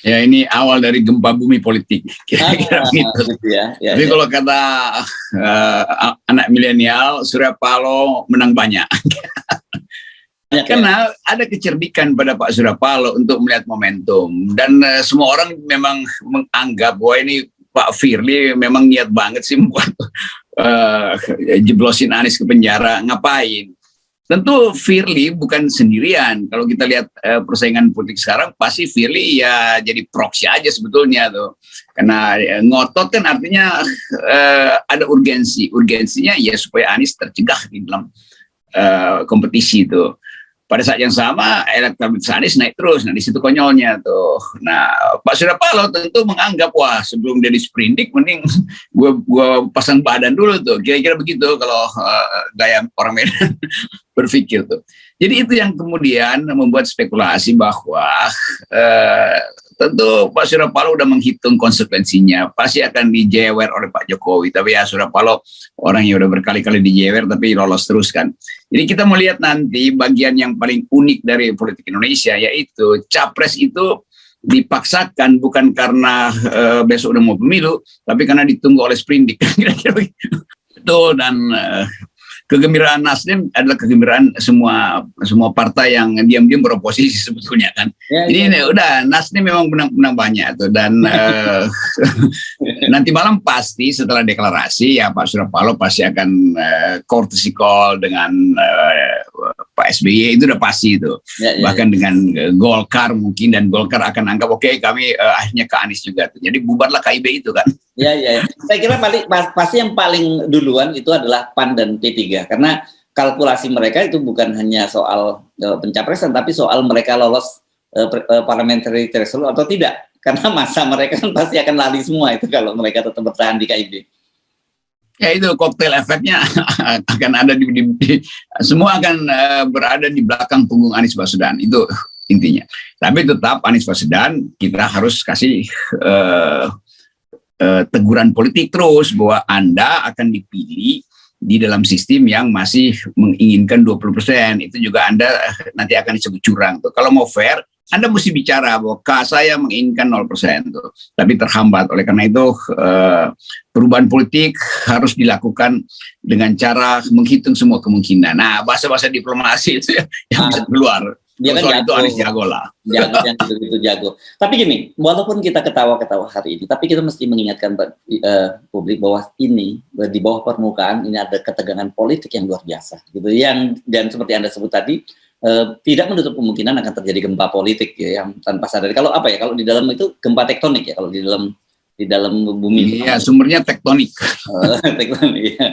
Ya, ini awal dari gempa bumi politik, kira-kira begitu. Gitu ya. Tapi kalau kata anak milenial, Surya Paloh menang banyak. Karena ada kecerdikan pada Pak Surya Paloh untuk melihat momentum. Dan semua orang memang menganggap bahwa ini Pak Firly memang niat banget sih membuat jeblosin Anies ke penjara. Ngapain? Tentu Firly bukan sendirian. Kalau kita lihat persaingan politik sekarang, pasti Firly ya jadi proxy aja sebetulnya tuh. Karena ngotot kan artinya ada urgensi. Urgensinya ya supaya Anies tercegah di dalam kompetisi itu. Pada saat yang sama elektabilitas Anies naik terus. Nah di situ konyolnya tuh. Nah Pak Surya Paloh tentu menganggap wah sebelum dia disprindik mending gue pasang badan dulu tuh. Kira-kira begitu kalau gaya orang Medan berpikir tuh. Jadi itu yang kemudian membuat spekulasi bahwa tentu Pak Surya Paloh udah menghitung konsekuensinya. Pasti akan dijewer oleh Pak Jokowi. Tapi ya Surya Paloh orang yang udah berkali-kali dijewer tapi lolos terus kan. Jadi kita melihat nanti bagian yang paling unik dari politik Indonesia yaitu capres itu dipaksakan bukan karena besok udah mau pemilu, tapi karena ditunggu oleh sprindik. Kira-kira betul. Dan kegembiraan Nasdem adalah kegembiraan semua partai yang diam-diam beroposisi sebetulnya kan. Jadi ini udah Nasdem memang menang banyak tuh. Dan nanti malam pasti setelah deklarasi ya Pak Surya Paloh pasti akan courtesy call dengan Pak SBY, itu udah pasti itu. Bahkan dengan Golkar mungkin, dan Golkar akan anggap oke, kami akhirnya ke Anies juga tuh. Jadi bubarlah KIB itu kan. Ya. Saya kira pasti yang paling duluan itu adalah PAN dan P3 karena kalkulasi mereka itu bukan hanya soal pencapresan tapi soal mereka lolos parliamentary threshold atau tidak, karena masa mereka kan pasti akan lari semua itu kalau mereka tetap bertahan di KIB. Ya itu koktail efeknya akan ada di semua akan berada di belakang punggung Anies Baswedan, itu intinya. Tapi tetap Anies Baswedan kita harus kasih teguran politik terus bahwa Anda akan dipilih di dalam sistem yang masih menginginkan 20%. Itu juga Anda nanti akan disebut curang tuh. Kalau mau fair, Anda mesti bicara bahwa saya menginginkan 0% tuh. Tapi terhambat. Oleh karena itu perubahan politik harus dilakukan dengan cara menghitung semua kemungkinan. Nah, bahasa-bahasa diplomasi itu yang bisa keluar. Dia kan soal itu Anies jago lah. Jago. Tapi gini, walaupun kita ketawa-ketawa hari ini, tapi kita mesti mengingatkan publik bahwa ini di bawah permukaan ini ada ketegangan politik yang luar biasa, gitu. Dan seperti Anda sebut tadi, tidak menutup kemungkinan akan terjadi gempa politik ya, yang tanpa sadar. Kalau kalau di dalam itu gempa tektonik ya, kalau di dalam bumi. Iya, sumbernya tektonik. Tektonik. Ya.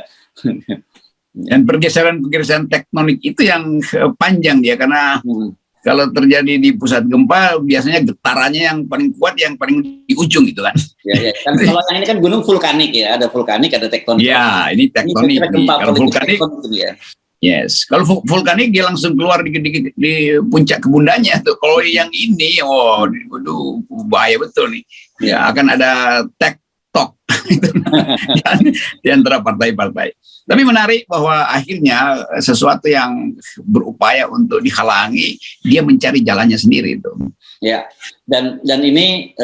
Dan pergeseran tektonik itu yang panjang dia, karena kalau terjadi di pusat gempa biasanya getarannya yang paling kuat yang paling di ujung gitu kan. Ya. Kan kalau yang ini kan gunung vulkanik ya, ada vulkanik ada tektonik. Ya, ini tektonik. Kalau vulkanik ya. Yes, kalau vulkanik dia langsung keluar di puncak kebundanya tuh. Kalau yang ini, waduh, bahaya betul nih. Ya, akan ada tek-tok di antara partai-partai. Tapi menarik bahwa akhirnya sesuatu yang berupaya untuk dihalangi, dia mencari jalannya sendiri itu. Ya, dan ini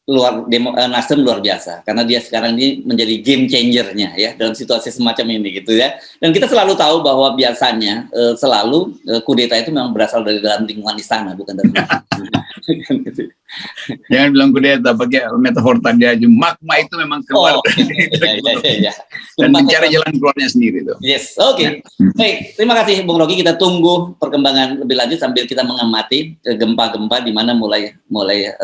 Nasdem luar biasa karena dia sekarang ini menjadi game changer-nya ya dalam situasi semacam ini gitu ya. Dan kita selalu tahu bahwa biasanya selalu kudeta itu memang berasal dari dalam lingkungan istana, bukan dari Jangan bilang kudeta, pakai metafor tadi aja. Magma itu memang keluar dan mencari jalan keluarnya sendiri itu. Yes, oke. Baik, terima kasih Bung Rocky. Kita tunggu perkembangan lebih lanjut sambil kita mengamati gempa-gempa di mana mulai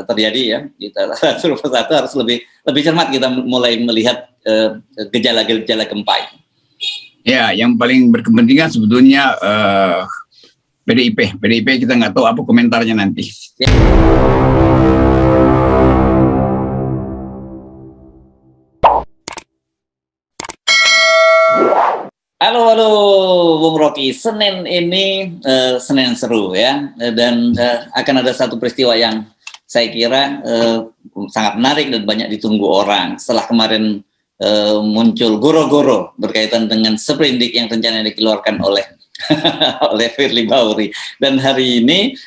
terjadi ya. Kita satu persatu harus lebih cermat kita mulai melihat gejala-gejala gempa. Ya, yang paling berkepentingan sebetulnya PDIP kita nggak tahu apa komentarnya nanti. Ya. Halo Bung Rocky, Senin ini Senin seru ya, dan akan ada satu peristiwa yang saya kira sangat menarik dan banyak ditunggu orang. Setelah kemarin muncul goro-goro berkaitan dengan sprindik yang rencananya dikeluarkan oleh Firly Bahuri, dan hari ini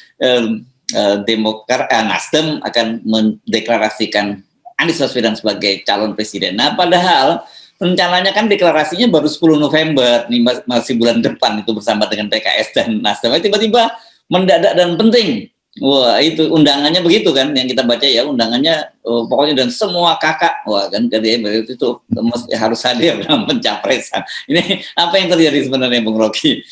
Nasdem akan mendeklarasikan Anies Baswedan sebagai calon presiden. Nah, padahal rencananya kan deklarasinya baru 10 November, nih masih bulan depan itu bersama dengan PKS dan Nasdem. Tiba-tiba mendadak dan penting. Wah, itu undangannya begitu kan, yang kita baca ya, undangannya pokoknya dan semua kakak, wah kan itu harus hadir dalam pencapresan. Ini apa yang terjadi sebenarnya, Bung Rocky?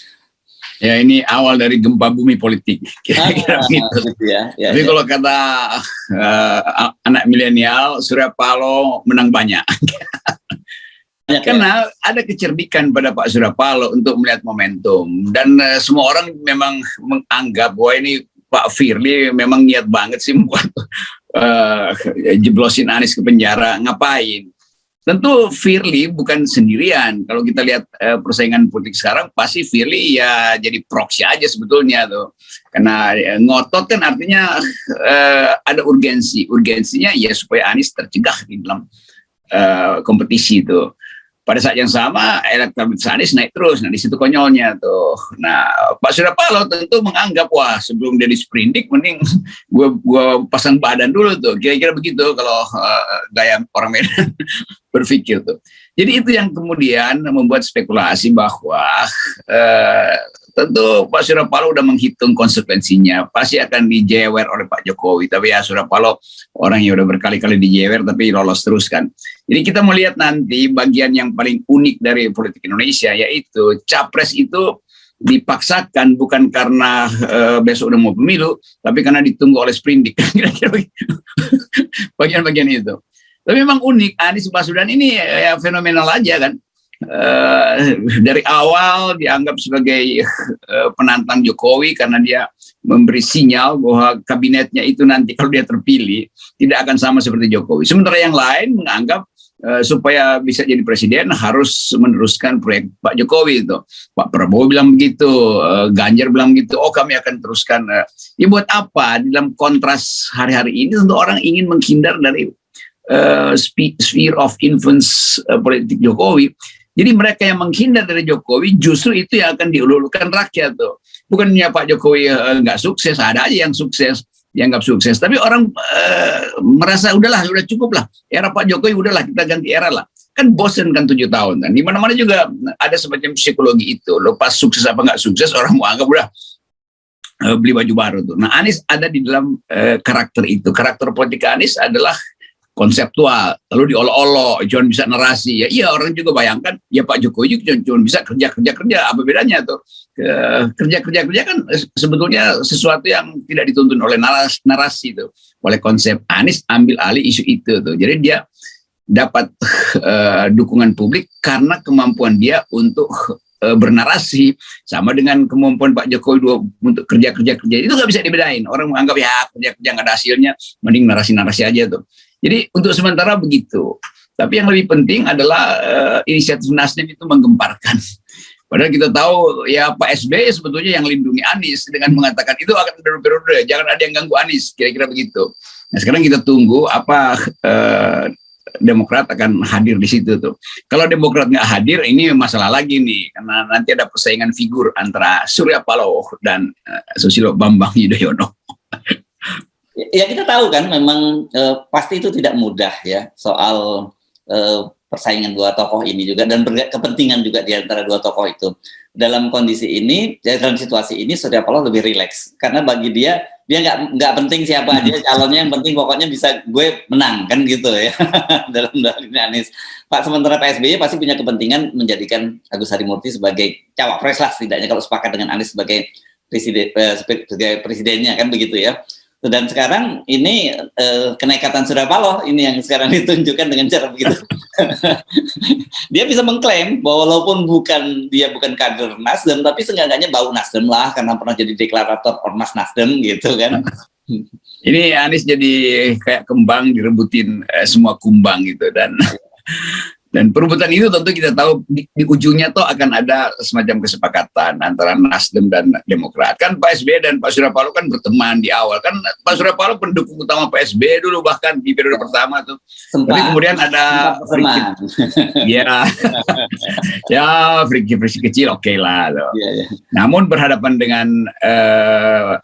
Ya, ini awal dari gempa bumi politik, kira-kira gitu. Gitu ya. Tapi kalau kata anak milenial, Surya Paloh menang banyak. Karena ada kecerdikan pada Pak Surya Paloh untuk melihat momentum. Dan semua orang memang menganggap bahwa ini Pak Firly memang niat banget sih membuat jeblosin Anies ke penjara. Ngapain? Tentu Firly bukan sendirian. Kalau kita lihat persaingan politik sekarang, pasti Firly ya jadi proxy aja sebetulnya tuh. Karena ngotot kan artinya ada urgensi. Urgensinya ya supaya Anies tercegah di dalam kompetisi itu. Pada saat yang sama elektabilitas Anies naik terus. Nah, di situ konyolnya tuh. Nah, Pak Surya Paloh tentu menganggap, wah sebelum dia disprindik mending gua pasang badan dulu tuh. Kira-kira begitu kalau gaya orang Medan berpikir tuh. Jadi itu yang kemudian membuat spekulasi bahwa tentu Pak Surya Paloh udah menghitung konsekuensinya. Pasti akan dijewer oleh Pak Jokowi. Tapi ya Surya Paloh orang yang udah berkali-kali dijewer tapi lolos terus kan. Jadi kita melihat nanti bagian yang paling unik dari politik Indonesia, yaitu capres itu dipaksakan bukan karena besok udah mau pemilu, tapi karena ditunggu oleh sprindik. Kira-kira bagian-bagian itu. Tapi memang unik, Anies Baswedan ini ya fenomenal aja kan. Dari awal dianggap sebagai penantang Jokowi karena dia memberi sinyal bahwa kabinetnya itu nanti kalau dia terpilih tidak akan sama seperti Jokowi. Sementara yang lain menganggap supaya bisa jadi presiden harus meneruskan proyek Pak Jokowi itu. Pak Prabowo bilang begitu, Ganjar bilang begitu. Oh, kami akan teruskan. Ya buat apa? Di dalam kontras hari-hari ini tentu orang ingin menghindar dari sphere of influence politik Jokowi. Jadi mereka yang menghindar dari Jokowi justru itu yang akan diulurkan rakyat tuh. Bukannya Pak Jokowi nggak sukses, ada aja yang sukses, dianggap sukses. Tapi orang merasa udahlah, udah cukup lah. Era Pak Jokowi udahlah, kita ganti era lah. Kan bosen kan 7 tahun kan. Di mana-mana juga ada semacam psikologi itu. Lepas sukses apa nggak sukses, orang mau anggap udah beli baju baru tuh. Nah, Anies ada di dalam karakter itu. Karakter politik Anies adalah konseptual, lalu diolok-olok, cuma bisa narasi. Ya iya, orang juga bayangkan, ya Pak Jokowi juga cuma bisa kerja, apa bedanya tuh? Kerja kan sebetulnya sesuatu yang tidak dituntun oleh narasi itu, oleh konsep. Anies ambil alih isu itu tuh. Jadi dia dapat dukungan publik karena kemampuan dia untuk bernarasi, sama dengan kemampuan Pak Jokowi untuk kerja itu nggak bisa dibedain. Orang menganggap ya kerja nggak ada hasilnya, mending narasi aja tuh. Jadi untuk sementara begitu. Tapi yang lebih penting adalah inisiatif Nasdem itu menggemparkan. Padahal kita tahu ya Pak SBY sebetulnya yang lindungi Anies dengan mengatakan itu akan periode, jangan ada yang ganggu Anies, kira-kira begitu. Nah sekarang kita tunggu apa Demokrat akan hadir di situ tuh. Kalau Demokrat nggak hadir, ini masalah lagi nih, karena nanti ada persaingan figur antara Surya Paloh dan Susilo Bambang Yudhoyono. Ya kita tahu kan memang pasti itu tidak mudah ya soal persaingan dua tokoh ini juga dan kepentingan juga di antara dua tokoh itu. Dalam kondisi ini, dalam situasi ini Surya Paloh lebih rileks karena bagi dia nggak penting siapa aja calonnya, yang penting pokoknya bisa gue menang kan gitu ya. dalam ini Anies. Pak sementara Pak SBY pasti punya kepentingan menjadikan Agus Harimurti sebagai cawapres lah setidaknya kalau sepakat dengan Anies sebagai presidennya kan begitu ya. Dan sekarang ini kenekatan Surya Paloh ini yang sekarang ditunjukkan dengan cara begitu. Dia bisa mengklaim bahwa walaupun dia bukan kader Nasdem, tapi seenggaknya bau Nasdem lah karena pernah jadi deklarator ormas Nasdem gitu kan. Ini Anies jadi kayak kembang direbutin semua kumbang gitu, dan Dan perebutan itu tentu kita tahu di ujungnya tuh akan ada semacam kesepakatan antara Nasdem dan Demokrat. Kan Pak SBY dan Pak Surya Paloh kan berteman di awal. Kan Pak Surya Paloh pendukung utama Pak SBY dulu bahkan di periode pertama tuh. Tapi kemudian ada friksi kecil, oke lah. Namun berhadapan dengan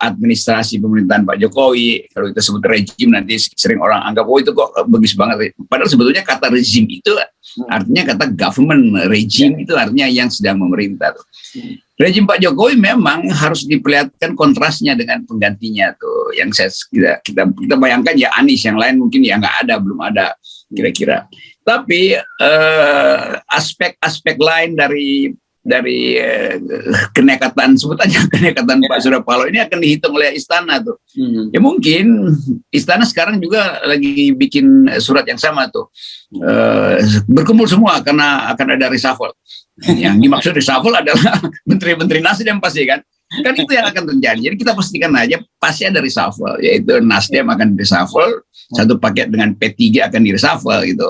administrasi pemerintahan Pak Jokowi, kalau kita sebut rejim nanti sering orang anggap itu kok bagus banget. Padahal sebetulnya kata rejim itu artinya kata government, rejim itu artinya yang sedang memerintah. Rejim Pak Jokowi memang harus diperlihatkan kontrasnya dengan penggantinya tuh. Yang kita bayangkan ya Anies, yang lain mungkin ya nggak ada, belum ada kira-kira. Tapi aspek-aspek lain dari kenekatan, sebutannya kenekatan Pak Surya Paloh ini akan dihitung oleh istana tuh. Ya mungkin istana sekarang juga lagi bikin surat yang sama tuh. Berkumpul semua karena akan ada reshuffle. Yang dimaksud reshuffle adalah menteri-menteri Nasdem pasti kan. Kan itu yang akan terjadi. Jadi kita pastikan aja pasti ada reshuffle, yaitu Nasdem akan reshuffle, satu paket dengan P3 akan di reshuffle gitu.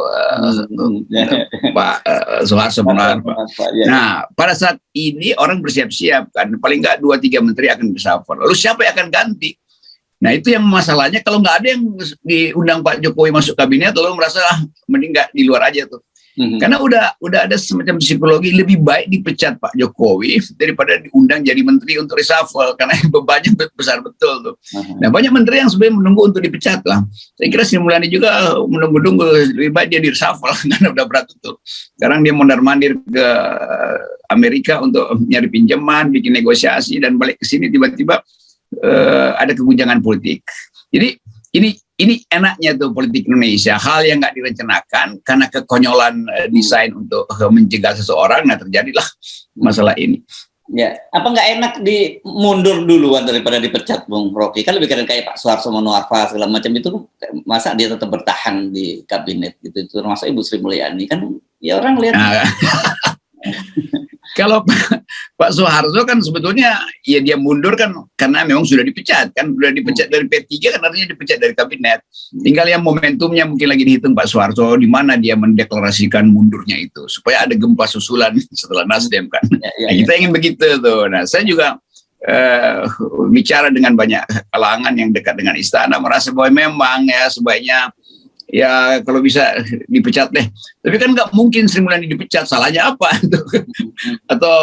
Pak Soeharto Monoarfa. Nah, pada saat ini orang bersiap-siap kan, paling nggak 2-3 menteri akan reshuffle. Lalu siapa yang akan ganti? Nah itu yang masalahnya, kalau nggak ada yang diundang Pak Jokowi masuk kabinet, lalu merasa mending nggak, di luar aja tuh. Karena udah ada semacam psikologi, lebih baik dipecat Pak Jokowi daripada diundang jadi menteri untuk reshuffle, karena bebannya besar betul tuh. Nah banyak menteri yang sebenarnya menunggu untuk dipecat lah. Saya kira Sri Mulyani juga menunggu-nunggu, lebih baik dia di reshuffle karena udah berat betul. Sekarang dia mondar-mandir ke Amerika untuk nyari pinjaman, bikin negosiasi, dan balik ke sini tiba-tiba ada keguncangan politik. Jadi ini enaknya tuh politik Indonesia, hal yang nggak direncanakan karena kekonyolan desain untuk mencegah seseorang, nah terjadilah masalah ini. Ya, apa nggak enak mundur duluan daripada dipecat, Bung Rocky? Kan lebih keren kayak Pak Soeharto Monoarfa segala macam itu, masa dia tetap bertahan di kabinet gitu, termasuk Ibu Sri Mulyani kan, ya orang lihat. Kalau Pak Soeharto kan sebetulnya ya dia mundur kan karena memang sudah dipecat kan, sudah dipecat dari P3 kan, artinya dipecat dari kabinet. Tinggal yang momentumnya mungkin lagi dihitung Pak Soeharto, di mana dia mendeklarasikan mundurnya itu supaya ada gempa susulan setelah Nasdem kan. Nah, kita ingin begitu tuh. Nah saya juga bicara dengan banyak kalangan yang dekat dengan istana, merasa bahwa memang ya sebaiknya ya kalau bisa dipecat deh. Tapi kan nggak mungkin Sri Mulyani dipecat, salahnya apa? Atau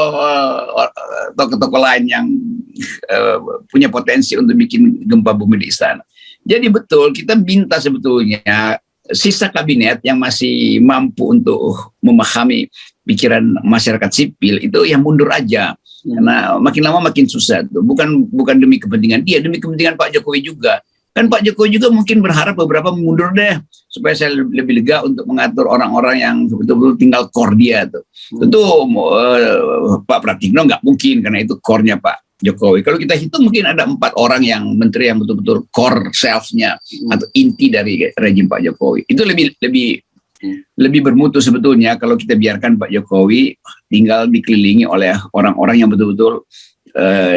tokoh-tokoh lain yang punya potensi untuk bikin gempa bumi di istana. Jadi betul, kita minta sebetulnya sisa kabinet yang masih mampu untuk memahami pikiran masyarakat sipil itu yang mundur aja. Karena makin lama makin susah. Bukan demi kepentingan dia, demi kepentingan Pak Jokowi juga. Kan Pak Jokowi juga mungkin berharap beberapa mundur deh, supaya saya lebih lega untuk mengatur orang-orang yang betul-betul tinggal core dia tuh. Tentu Pak Pratikno nggak mungkin, karena itu core-nya Pak Jokowi. Kalau kita hitung mungkin ada 4 orang yang menteri yang betul-betul core self-nya atau inti dari rejim Pak Jokowi. Itu lebih bermutu sebetulnya kalau kita biarkan Pak Jokowi tinggal dikelilingi oleh orang-orang yang betul-betul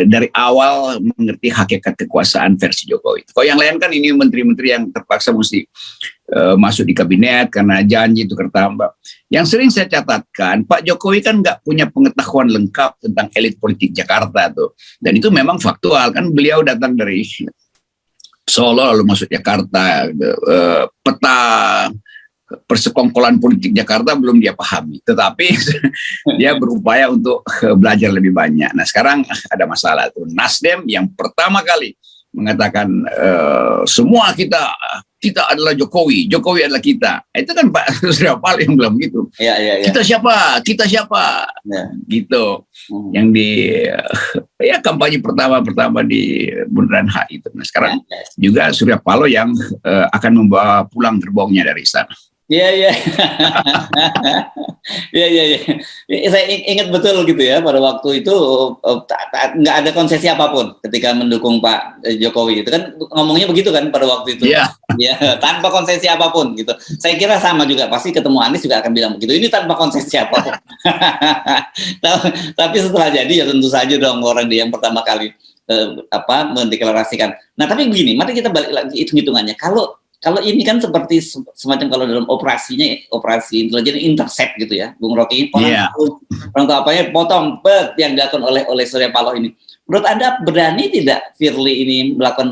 dari awal mengerti hakikat kekuasaan versi Jokowi. Kalau yang lain kan ini menteri-menteri yang terpaksa mesti masuk di kabinet karena janji itu tertambah. Yang sering saya catatkan, Pak Jokowi kan nggak punya pengetahuan lengkap tentang elit politik Jakarta tuh. Dan itu memang faktual, kan beliau datang dari Solo lalu masuk Jakarta, peta persekongkolan politik Jakarta belum dia pahami, tetapi dia berupaya untuk belajar lebih banyak. Nah sekarang ada masalah tuh, Nasdem yang pertama kali mengatakan semua kita adalah Jokowi adalah kita. Itu kan Pak Surya Paloh yang bilang begitu. Ya. Kita siapa? Ya. Gitu. Yang di kampanye pertama di Bundaran HI itu. Nah sekarang juga Surya Paloh yang akan membawa pulang gerbongnya dari istana. Iya. Saya ingat betul gitu ya, pada waktu itu nggak ada konsesi apapun ketika mendukung Pak Jokowi. Itu kan ngomongnya begitu kan pada waktu itu. Iya. Ya, tanpa konsesi apapun gitu. Saya kira sama juga, pasti ketemu Anies juga akan bilang begitu. Ini tanpa konsesi apapun. Tapi setelah jadi ya tentu saja dong orang yang pertama kali mendeklarasikan. Nah tapi begini, mari kita balik lagi hitung-hitungannya. Kalau kalau ini kan seperti semacam kalau dalam operasi intelijen intercept gitu ya, Bung Rocky. Orang tahu apa ya, potong yang dilakukan oleh Surya Paloh ini. Menurut Anda berani tidak Firly ini melakukan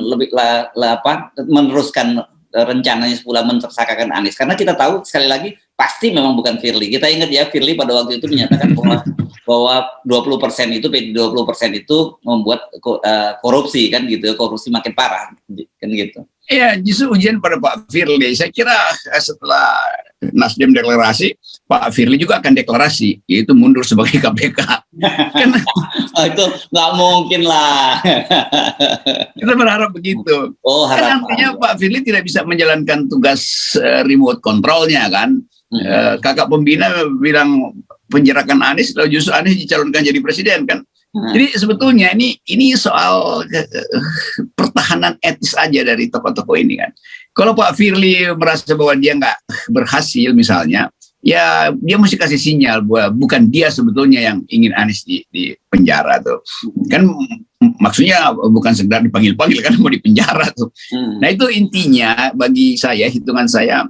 meneruskan rencananya sepula mentersangkakan Anies? Karena kita tahu sekali lagi pasti memang bukan Firly. Kita ingat ya, Firly pada waktu itu menyatakan bahwa 20% itu 20% itu membuat korupsi kan gitu, korupsi makin parah kan gitu. Ya, justru ujian pada Pak Firly. Saya kira setelah Nasdem deklarasi, Pak Firly juga akan deklarasi, yaitu mundur sebagai KPK. Kan, itu nggak mungkin lah. Kita berharap begitu. Kan artinya Pak Firly tidak bisa menjalankan tugas remote controlnya kan. Kakak pembina bilang penjarakan Anies, lalu justru Anies dicalonkan jadi presiden kan. Jadi sebetulnya ini soal pertahanan etis aja dari tokoh-tokoh ini kan. Kalau Pak Firly merasa bahwa dia nggak berhasil misalnya, ya dia mesti kasih sinyal bahwa bukan dia sebetulnya yang ingin Anies di penjara tuh. Kan maksudnya bukan sekedar dipanggil-panggil kan, mau di penjara tuh. Nah itu intinya bagi saya, hitungan saya,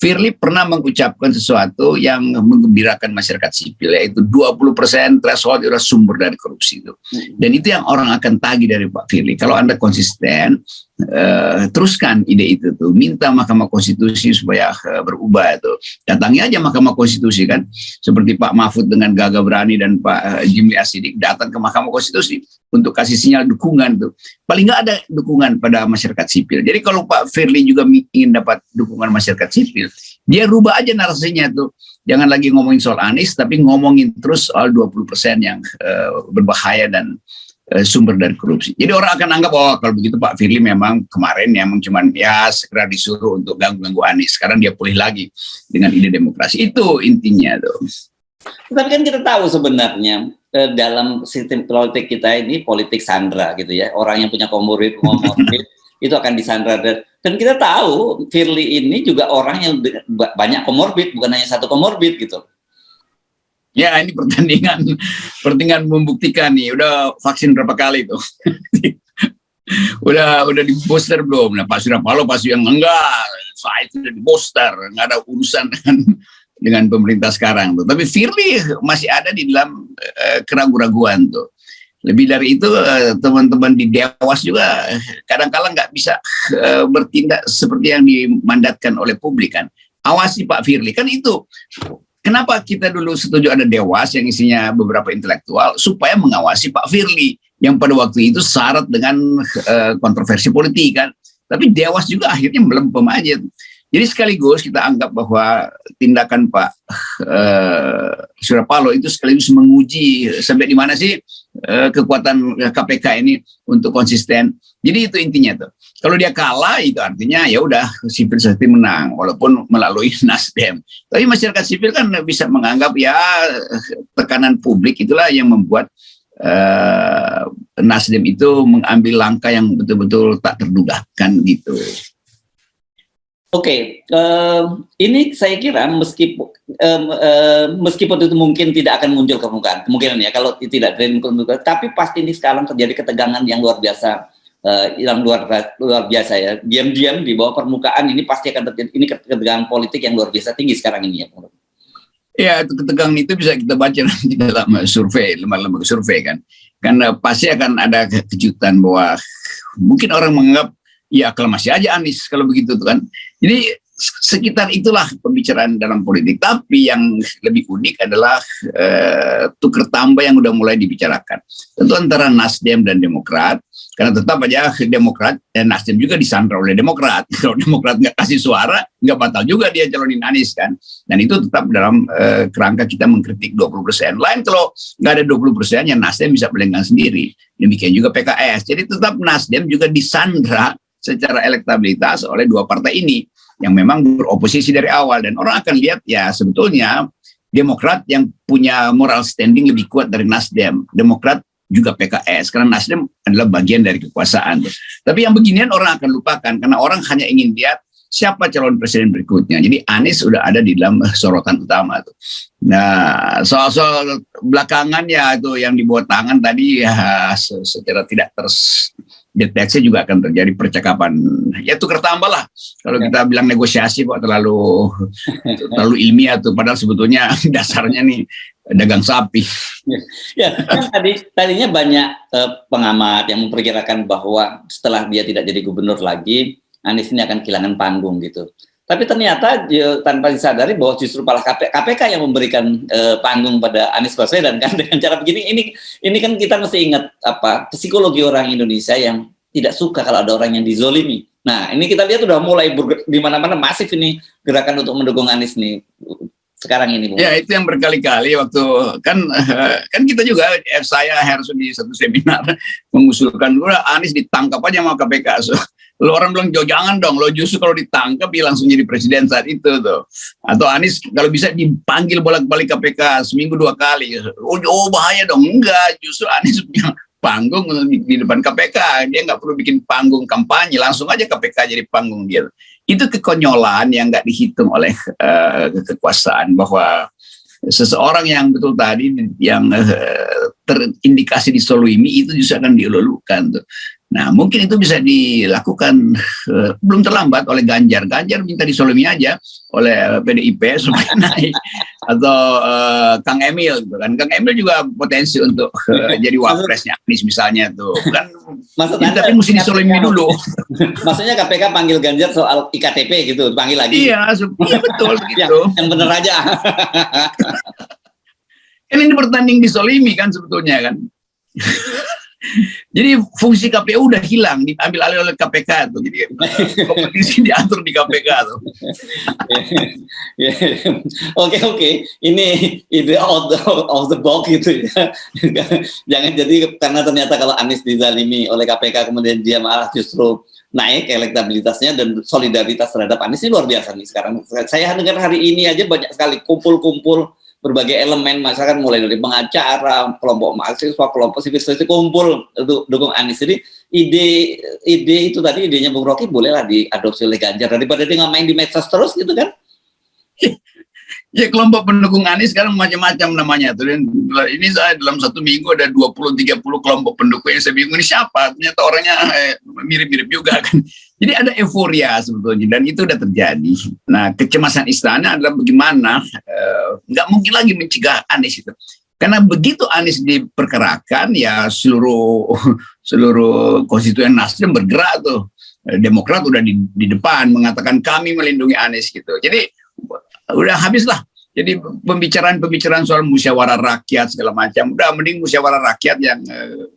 Firly pernah mengucapkan sesuatu yang menggembirakan masyarakat sipil, yaitu 20% threshold adalah sumber dari korupsi itu. Dan itu yang orang akan tagih dari Pak Firly. Kalau Anda konsisten, teruskan ide itu tuh, minta Mahkamah Konstitusi supaya berubah itu. Datangi aja Mahkamah Konstitusi kan, seperti Pak Mahfud dengan gagah berani dan Pak Jimli Asidik datang ke Mahkamah Konstitusi untuk kasih sinyal dukungan tuh. Paling nggak ada dukungan pada masyarakat sipil. Jadi kalau Pak Firly juga ingin dapat dukungan masyarakat sipil, dia rubah aja narasinya tuh. Jangan lagi ngomongin soal Anies, tapi ngomongin terus soal 20% yang berbahaya dan sumber dari korupsi. Jadi orang akan anggap, oh kalau begitu Pak Firly memang kemarin memang cuman ya segera disuruh untuk ganggu-ganggu Anies. Sekarang dia pulih lagi dengan ide demokrasi. Itu intinya tuh. Tapi kan kita tahu sebenarnya dalam sistem politik kita ini politik sandra gitu ya. Orang yang punya komorbid itu akan disandra. Dan kita tahu Firly ini juga orang yang banyak komorbid, bukan hanya satu komorbid gitu. Ya ini pertandingan membuktikan nih, udah vaksin berapa kali tuh? udah di booster belum? Nah Pak Surya Paloh pasti yang enggak, saya sudah di booster, nggak ada urusan dengan pemerintah sekarang tuh. Tapi Firly masih ada di dalam keraguan-raguan tuh. Lebih dari itu teman-teman di Dewas juga kadang-kala nggak bisa bertindak seperti yang dimandatkan oleh publik kan. Awasi Pak Firly kan itu. Kenapa kita dulu setuju ada Dewas yang isinya beberapa intelektual supaya mengawasi Pak Firly yang pada waktu itu syarat dengan kontroversi politik kan. Tapi Dewas juga akhirnya melempem aja. Jadi sekaligus kita anggap bahwa tindakan Pak Surya Paloh itu sekaligus menguji sampai di mana sih kekuatan KPK ini untuk konsisten. Jadi itu intinya tuh. Kalau dia kalah itu artinya ya udah sipil safety menang walaupun melalui Nasdem. Tapi masyarakat sipil kan bisa menganggap ya tekanan publik itulah yang membuat Nasdem itu mengambil langkah yang betul-betul tak terduga kan gitu. Oke, ini saya kira meskipun itu mungkin tidak akan muncul ke permukaan, kemungkinan ya kalau tidak muncul, tapi pasti ini sekarang terjadi ketegangan yang luar biasa, luar biasa ya, diam-diam di bawah permukaan ini pasti akan terjadi, ini ketegangan politik yang luar biasa tinggi sekarang ini ya. Ya, ketegangan itu bisa kita baca nanti dalam survei, lembaga survei kan, pasti akan ada kejutan bahwa mungkin orang menganggap ya aklamasi aja Anies kalau begitu tuh kan. Jadi sekitar itulah pembicaraan dalam politik. Tapi yang lebih unik adalah tuker tambah yang udah mulai dibicarakan. Tentu antara Nasdem dan Demokrat. Karena tetap aja Demokrat dan Nasdem juga disandra oleh Demokrat. Kalau Demokrat nggak kasih suara, nggak batal juga dia calonin Anies kan. Dan itu tetap dalam kerangka kita mengkritik 20%. Lain kalau nggak ada 20%, ya Nasdem bisa pelenggang sendiri. Demikian juga PKS. Jadi tetap Nasdem juga disandra secara elektabilitas oleh dua partai ini yang memang beroposisi dari awal. Dan orang akan lihat ya sebetulnya Demokrat yang punya moral standing lebih kuat dari Nasdem. Demokrat juga PKS, karena Nasdem adalah bagian dari kekuasaan. Tapi yang beginian orang akan lupakan, karena orang hanya ingin lihat siapa calon presiden berikutnya. Jadi Anies sudah ada di dalam sorotan utama tuh. Nah, soal belakangan ya itu yang dibawa tangan tadi ya secara tidak deteksi juga akan terjadi percakapan. Ya tukar tambah lah. Kalau kita bilang negosiasi kok terlalu ilmiah tuh. Padahal sebetulnya dasarnya nih dagang sapi. Ya, kan tadinya banyak pengamat yang memperkirakan bahwa setelah dia tidak jadi gubernur lagi, Anies ini akan kehilangan panggung gitu. Tapi ternyata tanpa disadari bahwa justru malah KPK yang memberikan panggung pada Anies Baswedan kan, dengan cara begini. Ini kan kita mesti ingat psikologi orang Indonesia yang tidak suka kalau ada orang yang dizolimi. Nah, ini kita lihat sudah mulai di mana-mana masif ini gerakan untuk mendukung Anies nih sekarang ini. Ya, itu yang berkali-kali waktu kan kita juga, saya harus di satu seminar mengusulkan udah Anies ditangkap aja sama KPK. So, lo orang bilang jangan dong, lo justru kalau ditangkap dia langsung jadi presiden saat itu tuh. Atau Anies kalau bisa dipanggil bolak-balik KPK seminggu 2 kali. Oh bahaya dong. Enggak, justru Anies punya panggung di depan KPK. Dia nggak perlu bikin panggung kampanye, langsung aja KPK jadi panggung dia. Itu kekonyolan yang nggak dihitung oleh kekuasaan, bahwa seseorang yang betul tadi yang terindikasi disolimi itu justru akan dielulukan tuh. Nah, mungkin itu bisa dilakukan belum terlambat oleh Ganjar. Ganjar minta disolimi aja oleh PDIP supaya naik, atau Kang Emil gitu kan. Kang Emil juga potensi untuk jadi wapresnya Anies misalnya tuh kan. Tapi mesti disolimi dulu. Maksudnya KPK panggil Ganjar soal IKTP gitu, panggil lagi. Iya, betul gitu. Yang bener aja. Kan ini bertanding disolimi kan sebetulnya kan. Jadi fungsi KPU udah hilang, diambil alih oleh KPK tuh. Jadi kompetisi diatur di KPK tuh. Oke. Ini ide out of the box gitu ya. Jangan jadi karena ternyata kalau Anies dizalimi oleh KPK kemudian dia malah justru naik elektabilitasnya, dan solidaritas terhadap Anies ini luar biasa nih sekarang. Saya dengar hari ini aja banyak sekali kumpul-kumpul berbagai elemen masyarakat, mulai dari pengacara, kelompok mahasiswa, kelompok sipil kumpul untuk dukung Anies. Jadi ide itu tadi, idenya Bung Rocky bolehlah diadopsi oleh Ganjar daripada dia nggak main di medsos terus gitu kan. Ya, kelompok pendukung Anies sekarang macam-macam namanya tuh. Dan ini saya dalam 1 minggu ada 20-30 kelompok pendukung yang saya bingung ini siapa. Ternyata orangnya mirip-mirip juga kan. Jadi ada euforia sebetulnya, dan itu udah terjadi. Nah, kecemasan istana adalah bagaimana nggak mungkin lagi mencegah Anies itu. Karena begitu Anies diperkerakan, ya seluruh konstituen Nasdem bergerak tuh. Demokrat udah di depan mengatakan kami melindungi Anies gitu. Jadi udah habis lah. Jadi pembicaraan soal musyawarah rakyat segala macam, udah mending musyawarah rakyat yang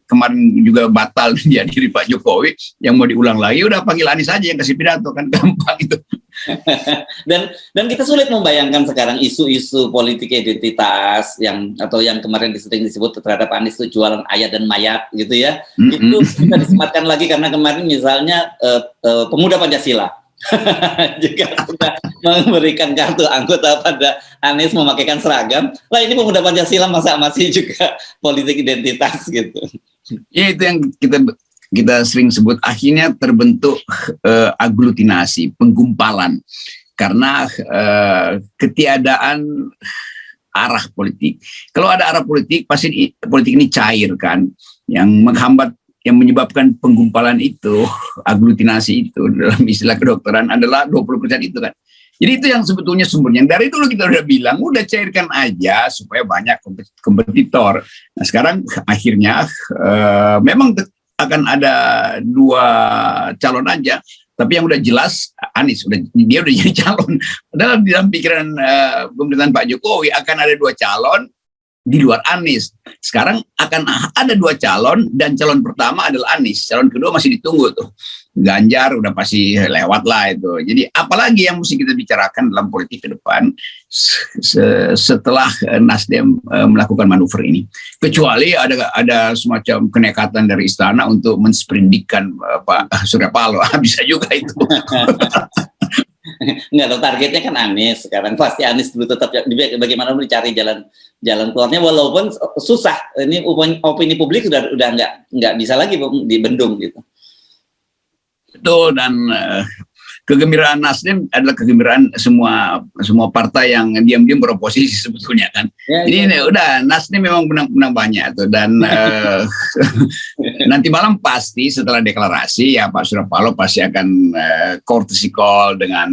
kemarin juga batal dihadiri Pak Jokowi, yang mau diulang lagi, udah panggil Anies aja yang kasih pidato, kan gampang itu. dan kita sulit membayangkan sekarang isu-isu politik identitas yang kemarin sering disebut terhadap Anies itu jualan ayat dan mayat gitu ya. Itu bisa disematkan lagi karena kemarin misalnya pemuda Pancasila juga sudah memberikan kartu anggota pada Anies memakaikan seragam. Lah ini pemuda Pancasila masa masih juga politik identitas gitu. Ya, itu yang kita sering sebut, akhirnya terbentuk aglutinasi, penggumpalan, karena ketiadaan arah politik. Kalau ada arah politik, pasti politik ini cair kan, yang menghambat, yang menyebabkan penggumpalan itu, aglutinasi itu dalam istilah kedokteran adalah 20% itu kan. Jadi itu yang sebetulnya sumbernya. Dari dulu kita udah bilang, udah cairkan aja supaya banyak kompetitor. Nah sekarang akhirnya memang akan ada 2 calon aja, tapi yang udah jelas Anies, dia udah jadi calon. Dalam pikiran pemerintahan Pak Jokowi akan ada 2 calon di luar Anies. Sekarang akan ada 2 calon, dan calon pertama adalah Anies, calon kedua masih ditunggu tuh. Ganjar udah pasti lewat lah itu. Jadi apalagi yang mesti kita bicarakan dalam politik ke depan setelah Nasdem melakukan manuver ini, kecuali ada semacam kenekatan dari istana untuk mensprindikan Pak Surya Paloh. Bisa juga itu. Enggak dong, targetnya kan Anies sekarang, pasti Anies dulu tetap bagaimana mencari jalan keluarnya, walaupun susah. Ini opini publik udah nggak bisa lagi dibendung gitu. Betul, dan kegembiraan Nasdem adalah kegembiraan semua partai yang diam-diam beroposisi sebetulnya kan. Jadi udah Nasdem memang menang banyak tuh, dan nanti malam pasti setelah deklarasi ya Pak Surya Paloh pasti akan courtesy call dengan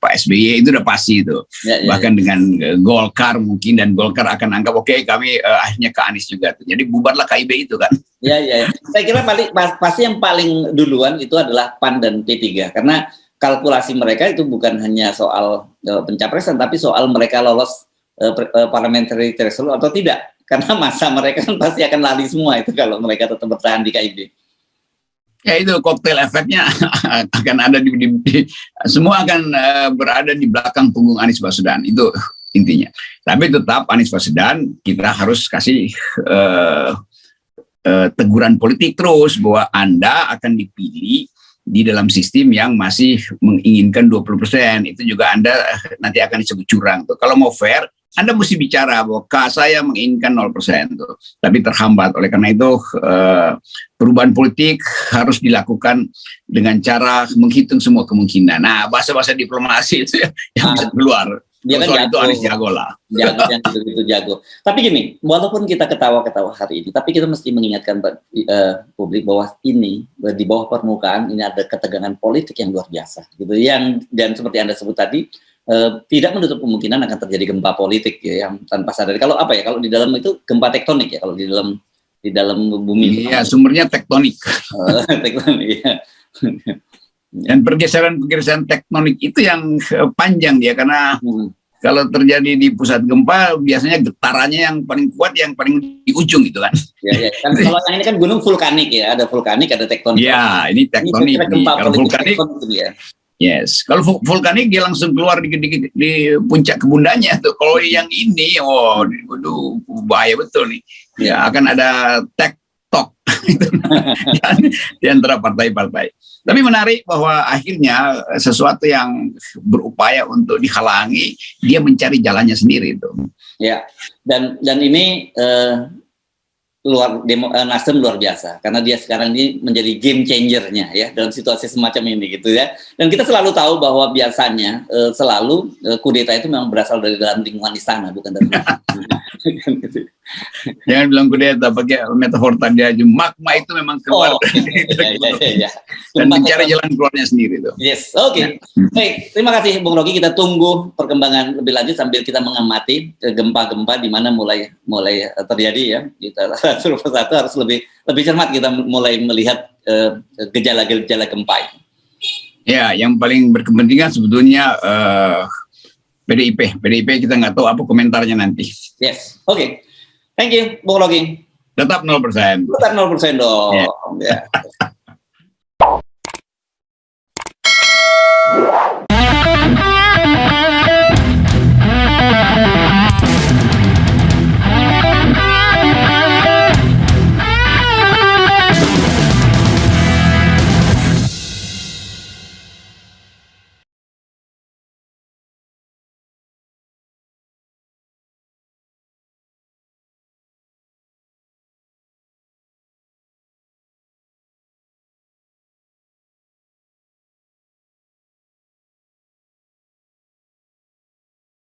Pak SBY, itu udah pasti itu. Bahkan dengan Golkar mungkin, dan Golkar akan anggap oke, kami akhirnya ke Anies juga tuh. Jadi bubarlah KIB itu kan. Ya. Saya kira pasti yang paling duluan itu adalah PAN dan P3, karena kalkulasi mereka itu bukan hanya soal pencapresan, tapi soal mereka lolos parliamentary threshold atau tidak. Karena masa mereka kan pasti akan lari semua itu kalau mereka tetap bertahan di KIB. Ya itu koktail efeknya akan ada semua akan berada di belakang punggung Anies Baswedan, itu intinya. Tapi tetap Anies Baswedan kita harus kasih teguran politik terus bahwa Anda akan dipilih di dalam sistem yang masih menginginkan 20%. Itu juga Anda nanti akan disebut curang tuh. Kalau mau fair, Anda mesti bicara bahwa saya menginginkan 0% tuh, tapi terhambat. Oleh karena itu perubahan politik harus dilakukan dengan cara menghitung semua kemungkinan. Nah, bahasa-bahasa diplomasi itu yang bisa keluar. Dia kan soal itu Anies jago lah. Jago. Tapi gini, walaupun kita ketawa-ketawa hari ini, tapi kita mesti mengingatkan publik bahwa ini di bawah permukaan ini ada ketegangan politik yang luar biasa, gitu. Dan seperti Anda sebut tadi, tidak menutup kemungkinan akan terjadi gempa politik ya, yang tanpa sadar. Kalau kalau di dalam itu gempa tektonik ya, kalau di dalam bumi. Iya, sumbernya tektonik. Tektonik. Ya. Dan pergeseran tektonik itu yang panjang dia, karena kalau terjadi di pusat gempa biasanya getarannya yang paling kuat yang paling di ujung itu kan. Ya. Kan kalau yang ini kan gunung vulkanik ya, ada vulkanik, ada tektonik. Ya, ini tektonik. Kalau vulkanik, ya. Yes, kalau vulkanik dia langsung keluar di puncak kebundanya tuh. Kalau yang ini, waduh, bahaya betul nih. Ya, akan ada tek-tok di antara partai-partai. Tapi menarik bahwa akhirnya sesuatu yang berupaya untuk dihalangi, dia mencari jalannya sendiri itu. Ya, dan ini Nasdem luar biasa, karena dia sekarang ini menjadi game changer-nya ya dalam situasi semacam ini gitu ya. Dan kita selalu tahu bahwa biasanya selalu kudeta itu memang berasal dari dalam lingkungan istana, bukan dari Jangan bilang kudeta, pakai metafor tadi aja. Magma itu memang keluar dan mencari jalan keluarnya sendiri itu. Yes, oke. Baik, terima kasih Bung Rocky. Kita tunggu perkembangan lebih lanjut sambil kita mengamati gempa-gempa di mana mulai terjadi ya. Kita satu persatu harus lebih cermat kita mulai melihat gejala-gejala gempa. Ya, yang paling berkepentingan sebetulnya PDIP kita nggak tahu apa komentarnya nanti. Yes, oke. Thank you, Bung Rocky. Tetap 0%. Tetap 0% dong. Yeah.